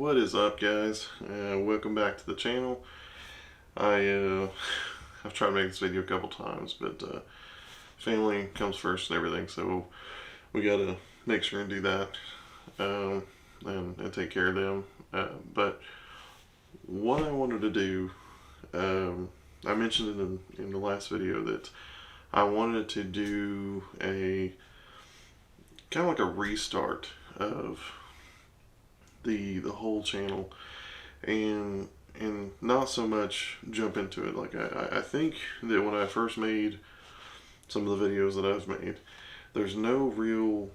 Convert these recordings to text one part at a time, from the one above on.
What is up, guys? Welcome back to the channel. I've tried to make this video a couple times, but family comes first and everything, so we gotta make sure and do that and take care of them. But what I wanted to do, I mentioned in the last video that I wanted to do a kind of like a restart of the whole channel and not so much jump into it. Like I think that when I first made some of the videos that I've made, there's no real,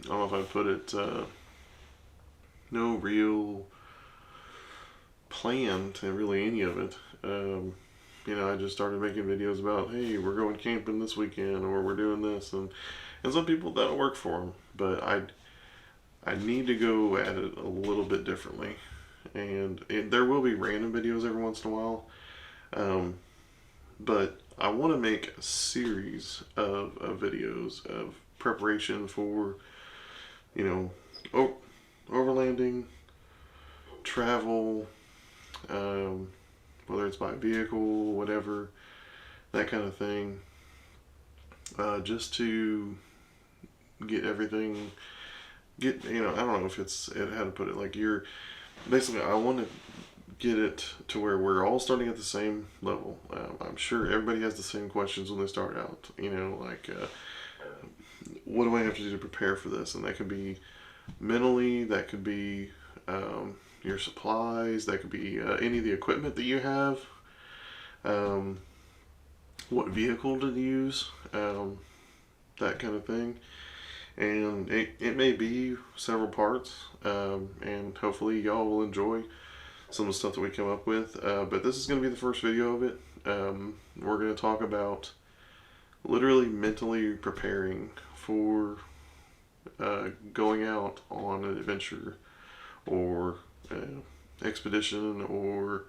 I don't know if I'd put it, no real plan to really any of it. I just started making videos about, hey, we're going camping this weekend, or we're doing this, and some people that'll work for them, but I need to go at it a little bit differently, and there will be random videos every once in a while, but I want to make a series of videos of preparation for, overlanding, travel, whether it's by vehicle, whatever, that kind of thing, just to get everything. I don't know if how to put it, like basically I want to get it to where we're all starting at the same level. I'm sure everybody has the same questions when they start out, what do I have to do to prepare for this? And that could be mentally, that could be your supplies, that could be any of the equipment that you have, what vehicle to use, that kind of thing. And it may be several parts, and hopefully y'all will enjoy some of the stuff that we come up with. But this is going to be the first video of it. We're going to talk about literally mentally preparing for going out on an adventure or expedition or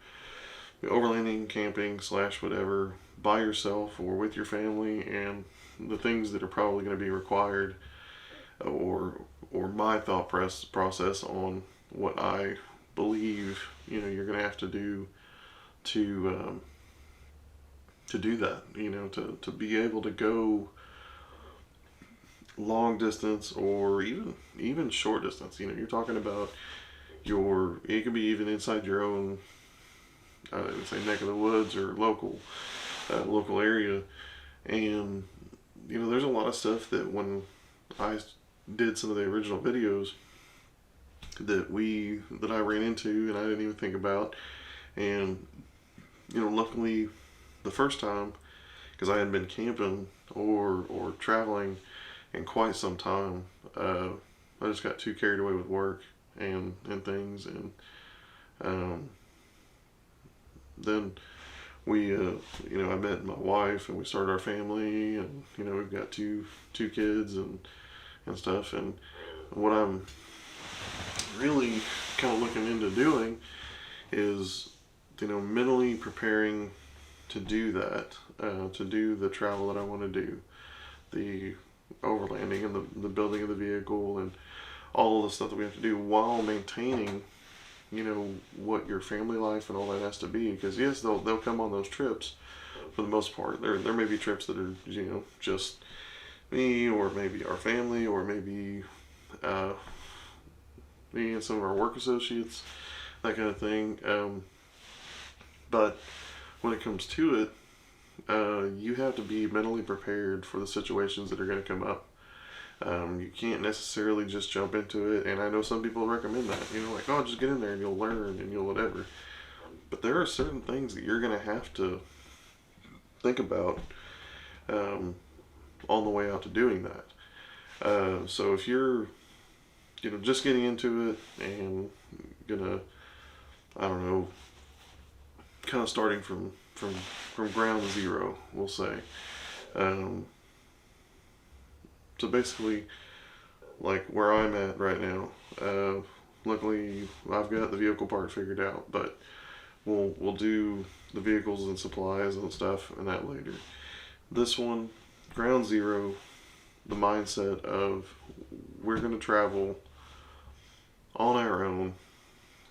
overlanding, camping / whatever, by yourself or with your family, and the things that are probably going to be required, or my thought process on what I believe you're going to have to do to do that, to be able to go long distance or even short distance. You're talking about it could be even inside your own, I would say, neck of the woods or local area. And there's a lot of stuff that when I did some of the original videos that I ran into and I didn't even think about. And luckily the first time, because I hadn't been camping or traveling in quite some time, I just got too carried away with work and things, and then we I met my wife and we started our family, and we've got two kids and stuff. And what I'm really kind of looking into doing is mentally preparing to do that, to do the travel that I want to do, the overlanding and the building of the vehicle and all of the stuff that we have to do, while maintaining what your family life and all that has to be. Because yes, they'll come on those trips for the most part. There may be trips that are just me, or maybe our family, or maybe me and some of our work associates, that kind of thing. But when it comes to it, you have to be mentally prepared for the situations that are going to come up. You can't necessarily just jump into it, and I know some people recommend that, like, oh, just get in there and you'll learn and you'll whatever. But there are certain things that you're going to have to think about on the way out to doing that. So if you're just getting into it and gonna, I don't know, kind of starting from ground zero, we'll say. So basically, like where I'm at right now, luckily I've got the vehicle part figured out, but we'll do the vehicles and supplies and stuff and that later. This one, ground zero, the mindset of we're going to travel on our own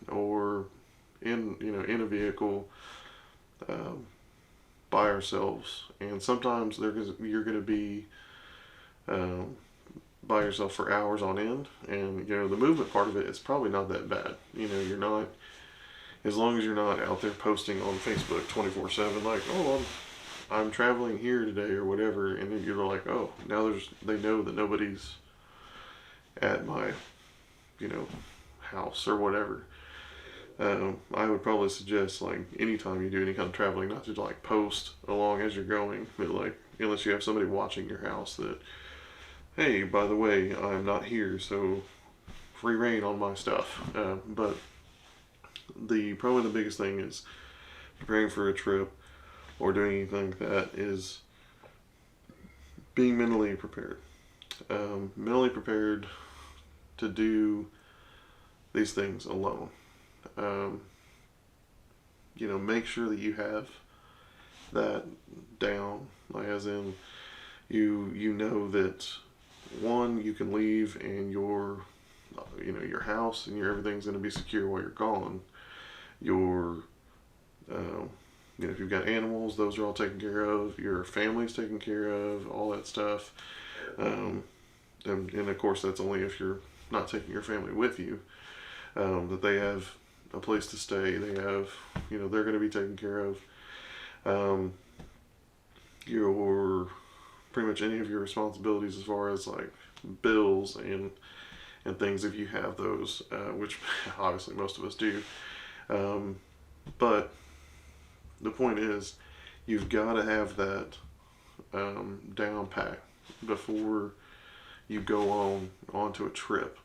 or in a vehicle, um, by ourselves. And sometimes you're going to be um, by yourself for hours on end, and the movement part of it is probably not that bad. You're not, as long as you're not out there posting on Facebook 24/7 like, oh, I'm traveling here today or whatever, and then you're like, oh, now they know that nobody's at my you know house or whatever. I would probably suggest, like, anytime you do any kind of traveling, not to like post along as you're going, but like, unless you have somebody watching your house, that, hey, by the way, I'm not here, so free reign on my stuff. But probably the biggest thing is preparing for a trip or doing anything like that is being mentally prepared. Mentally prepared to do these things alone. Um, Make sure that you have that down, like, as in, you know that, one, you can leave and your house and your everything's going to be secure while you're gone. Your if you've got animals, those are all taken care of. Your family's taken care of, all that stuff. And of course, that's only if you're not taking your family with you. That they have a place to stay. They have, they're going to be taken care of. Your pretty much any of your responsibilities as far as like bills and things, if you have those, which obviously most of us do. But the point is, you've got to have that down pat before you go onto a trip.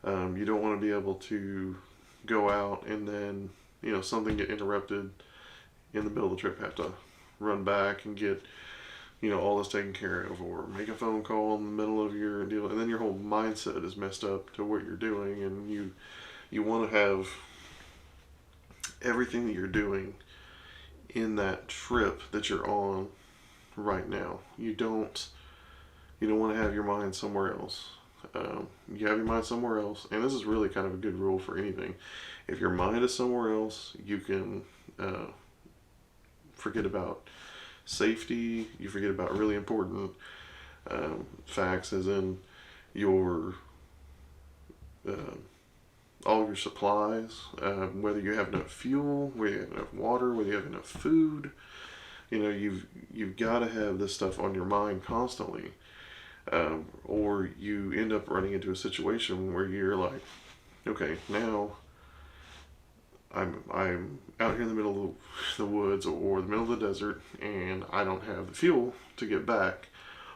You don't want to be able to go out and then something get interrupted in the middle of the trip, have to run back and get all this taken care of, or make a phone call in the middle of your deal, and then your whole mindset is messed up to what you're doing, and you want to have everything that you're doing in that trip that you're on right now. You don't want to have your mind somewhere else. You have your mind somewhere else, and this is really kind of a good rule for anything. If your mind is somewhere else, you can forget about safety. You forget about really important facts, as in your all your supplies, whether you have enough fuel, whether you have enough water, whether you have enough food. You've got to have this stuff on your mind constantly, or you end up running into a situation where you're like, okay, now I'm out here in the middle of the woods or the middle of the desert, and I don't have the fuel to get back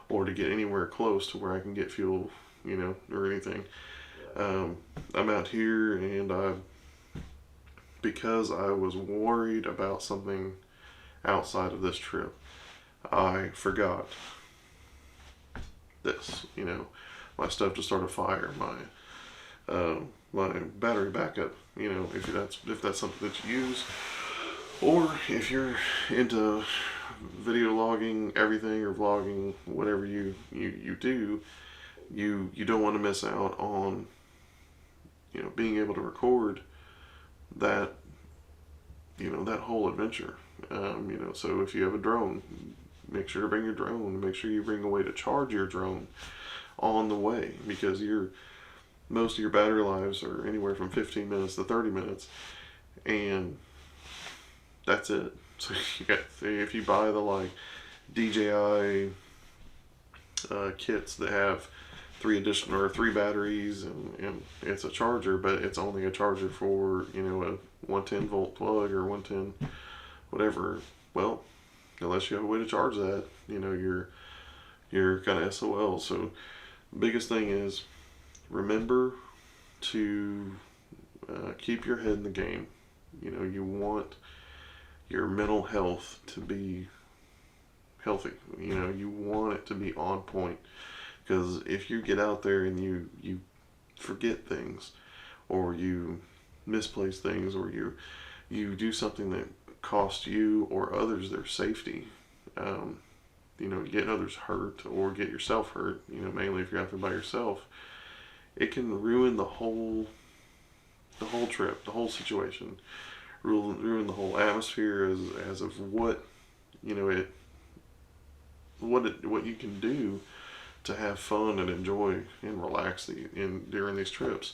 or to get anywhere close to where I can get fuel, or anything. I'm out here, and because I was worried about something outside of this trip, I forgot this. My stuff to start a fire, my battery backup. If that's something that you use, or if you're into video logging everything, or vlogging, whatever you do, you don't want to miss out on being able to record that that whole adventure. So if you have a drone, make sure to bring your drone. Make sure you bring a way to charge your drone on the way, because most of your battery lives are anywhere from 15 minutes to 30 minutes, and that's it. So if you buy the like DJI kits that have three batteries, and it's a charger, but it's only a charger for a 110 volt plug or 110 whatever. Well, unless you have a way to charge that, you're kind of SOL. So the biggest thing is, remember to keep your head in the game. You want your mental health to be healthy. You want it to be on point, because if you get out there and you forget things, or you misplace things, or you do something that costs you or others their safety, get others hurt or get yourself hurt, mainly if you're out there by yourself, it can ruin the whole the whole trip, the whole situation, ruin the whole atmosphere as of what you know it what you can do to have fun and enjoy and relax during these trips.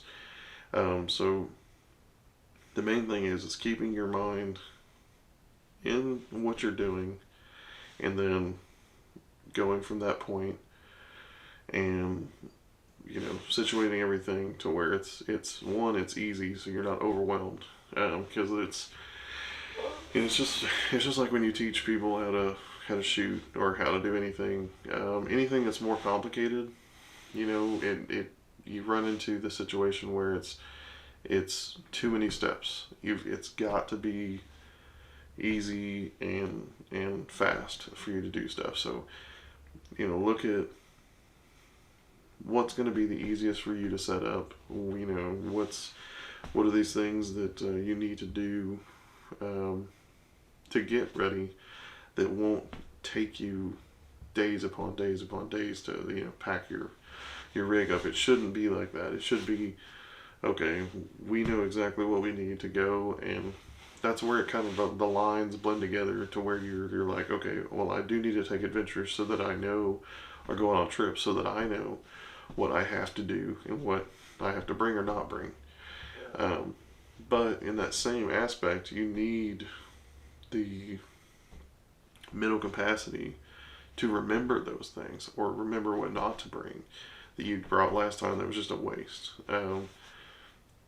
So the main thing is keeping your mind in what you're doing, and then going from that point, and situating everything to where it's easy, so you're not overwhelmed. Because it's just like when you teach people how to shoot or how to do anything that's more complicated. You run into the situation where it's too many steps. It's got to be easy and fast for you to do stuff. So look at what's going to be the easiest for you to set up. What are these things that you need to do to get ready that won't take you days upon days upon days to pack your rig up. It shouldn't be like that. It should be, okay, we know exactly what we need to go, and that's where it kind of the lines blend together to where you're like, okay, well, I do need to take adventures so that I know, or go on trips so that I know what I have to do and what I have to bring or not bring. But in that same aspect, you need the mental capacity to remember those things, or remember what not to bring that you brought last time that was just a waste.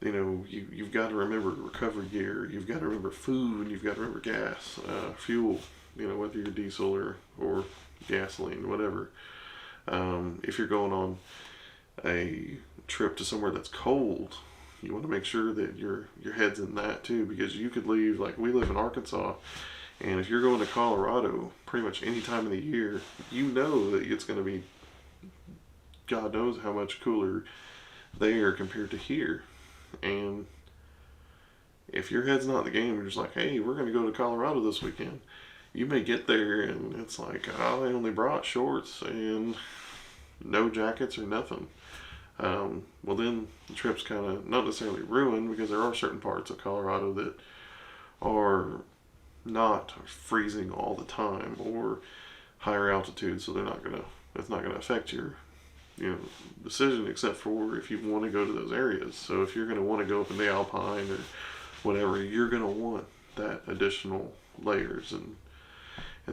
You've got to remember recovery gear, you've got to remember food, you've got to remember gas, fuel, whether you're diesel or gasoline, whatever. If you're going on a trip to somewhere that's cold, you want to make sure that your head's in that too, because you could leave, like we live in Arkansas, and if you're going to Colorado pretty much any time of the year, you know that it's going to be God knows how much cooler there compared to here. And if your head's not in the game, you're just like, hey, we're going to go to Colorado this weekend. You may get there and it's like, oh, I only brought shorts and no jackets or nothing. Well, then the trip's kind of not necessarily ruined, because there are certain parts of Colorado that are not freezing all the time, or higher altitude, so it's not gonna affect your decision, except for if you want to go to those areas. So if you're going to want to go up in the Alpine or whatever, you're going to want that additional layers and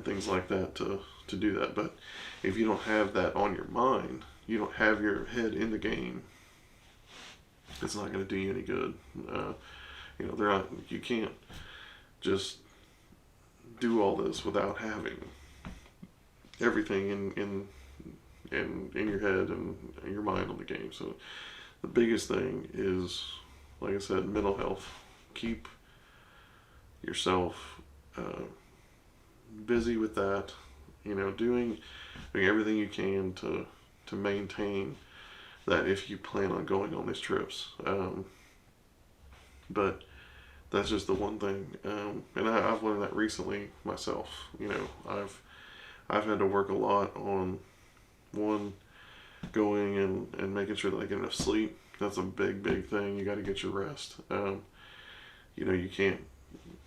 things like that to do that. But if you don't have that on your mind, you don't have your head in the game, it's not going to do you any good. You can't just do all this without having everything in your head and your mind on the game. So the biggest thing is, like I said, mental health. Keep yourself busy with that. Doing everything you can to maintain that if you plan on going on these trips. But that's just the one thing. And I've learned that recently myself. I've had to work a lot on going and making sure that I get enough sleep. That's a big thing. You got to get your rest. You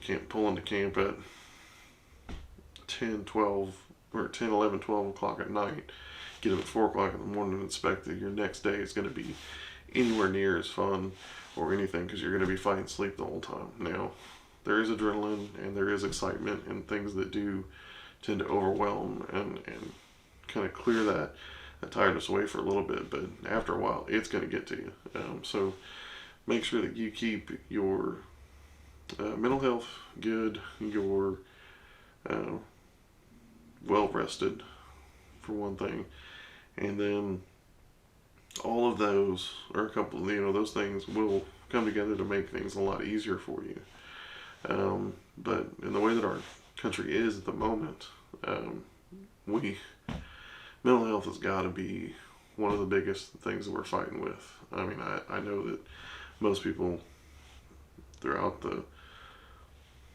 can't pull into camp at 10, 12, or 10, 11, 12 o'clock at night, get up at 4 o'clock in the morning and expect that your next day is going to be anywhere near as fun or anything, because you're going to be fighting sleep the whole time. Now, there is adrenaline and there is excitement and things that do tend to overwhelm and kind of clear that tiredness away for a little bit, but after a while it's going to get to you. So make sure that you keep your mental health good, your well rested, for one thing, and then all of those, or a couple, those things will come together to make things a lot easier for you. But in the way that our country is at the moment, mental health has got to be one of the biggest things that we're fighting with. I mean, I know that most people throughout the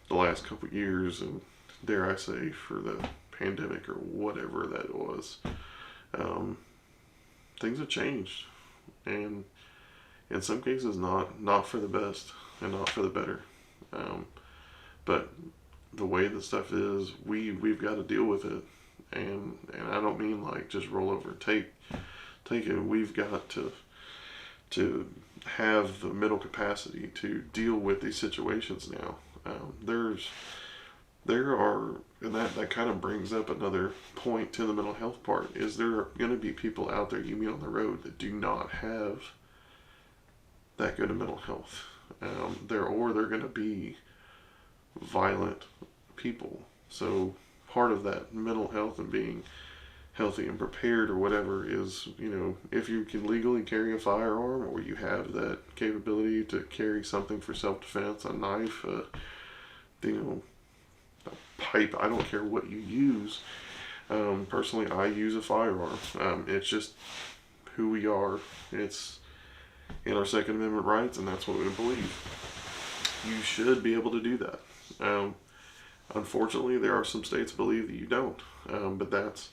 last couple of years, and dare I say for the pandemic or whatever that was, things have changed. And in some cases not for the best and not for the better. But the way the stuff is, we've got to deal with it, and I don't mean like just roll over and take it. We've got to have the mental capacity to deal with these situations now. There are, and that kind of brings up another point to the mental health part, is there are going to be people out there you meet on the road that do not have that good of mental health. They're going to be violent people. So part of that mental health and being healthy and prepared or whatever is, if you can legally carry a firearm, or you have that capability to carry something for self-defense, a knife, a pipe, I don't care what you use. Personally, I use a firearm. It's just who we are. It's in our Second Amendment rights, and that's what we believe. You should be able to do that. Unfortunately, there are some states that believe that you don't. But that's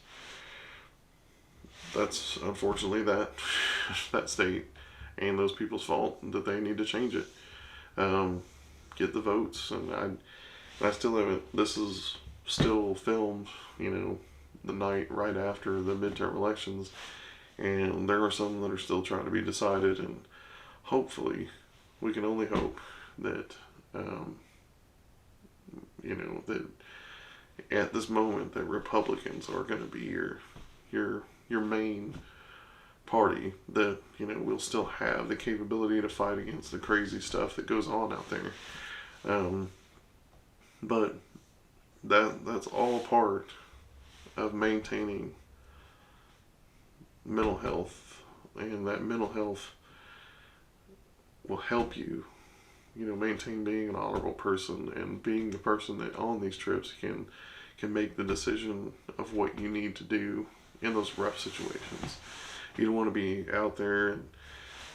unfortunately that state and those people's fault, that they need to change it. Get the votes, and I still haven't. This is still filmed, the night right after the midterm elections, and there are some that are still trying to be decided, and hopefully, we can only hope that, that at this moment that Republicans are going to be your main party, that we'll still have the capability to fight against the crazy stuff that goes on out there. But that's all part of maintaining mental health, and that mental health will help you, maintain being an honorable person, and being the person that on these trips can make the decision of what you need to do in those rough situations. You don't want to be out there and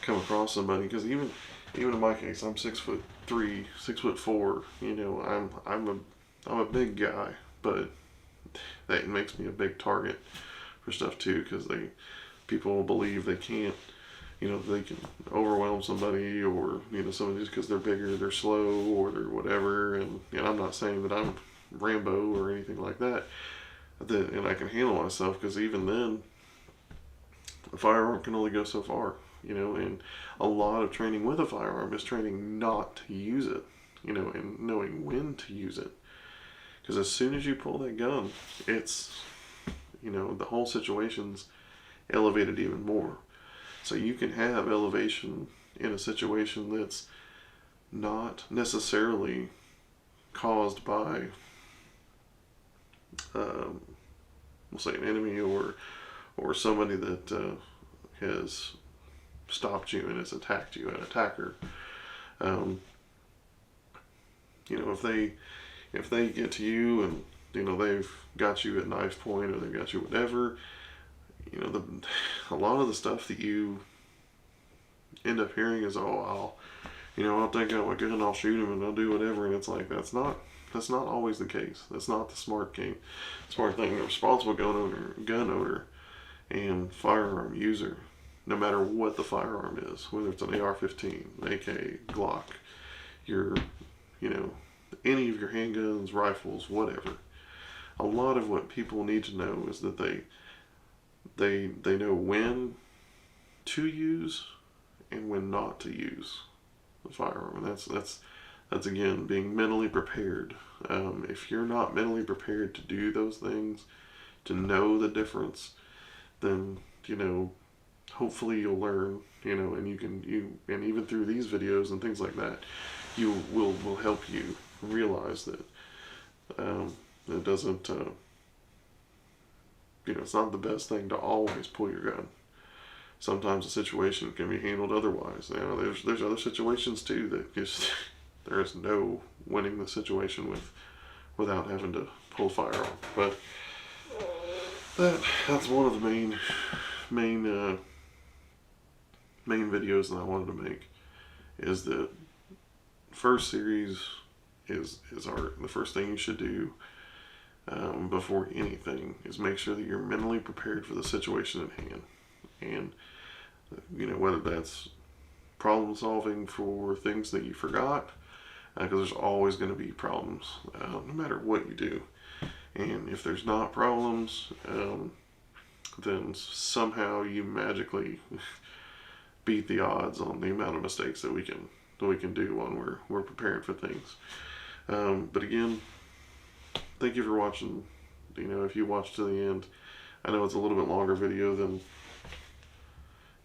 come across somebody, because even in my case, I'm 6'3", 6'4". I'm a big guy, but that makes me a big target for stuff too, because people will believe they can't, they can overwhelm somebody, or somebody just because they're bigger, they're slow, or they're whatever. And I'm not saying that I'm Rambo or anything like that, and I can handle myself, because even then, a firearm can only go so far. And a lot of training with a firearm is training not to use it, and knowing when to use it. Because as soon as you pull that gun, it's, the whole situation's elevated even more. So you can have elevation in a situation that's not necessarily caused by, we'll say, an enemy or somebody that has stopped you and has attacked you, an attacker. If they get to you and they've got you at knife point, or they've got you whatever, a lot of the stuff that you end up hearing is, I'll take out my gun and I'll shoot him and I'll do whatever, and it's like that's not always the case. That's not the smart thing. The responsible gun owner and firearm user, no matter what the firearm is, whether it's an AR-15, AK, Glock, any of your handguns, rifles, whatever. A lot of what people need to know is that they know when to use and when not to use the firearm, and that's again being mentally prepared. If you're not mentally prepared to do those things, to know the difference, then hopefully you'll learn, and and even through these videos and things like that, will help you realize that it doesn't, it's not the best thing to always pull your gun. Sometimes a situation can be handled otherwise. There's other situations too that just there is no winning the situation without having to pull fire on. But that's one of the main videos that I wanted to make, is that first series is the first thing you should do before anything, is make sure that you're mentally prepared for the situation at hand. And whether that's problem solving for things that you forgot, because there's always going to be problems, no matter what you do. And if there's not problems, then somehow you magically beat the odds on the amount of mistakes that we can do when we're preparing for things. But again, thank you for watching. If you watched to the end, I know it's a little bit longer video than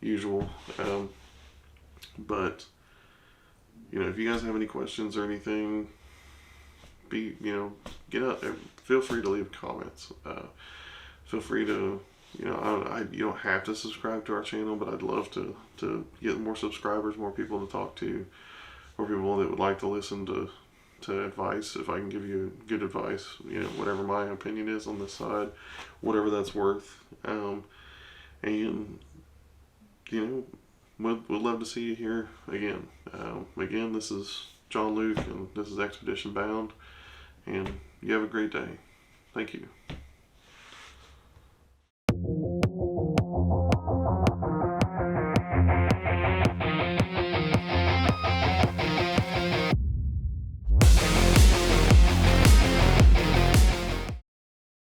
usual, but if you guys have any questions or anything, get out there. Feel free to leave comments. Feel free to, you don't have to subscribe to our channel, but I'd love to get more subscribers, more people to talk to, more people that would like to listen to advice. If I can give you good advice, whatever my opinion is on this side, whatever that's worth. And, would love to see you here again. Again, this is John Luke, and this is Expedition Bound, and you have a great day. Thank you.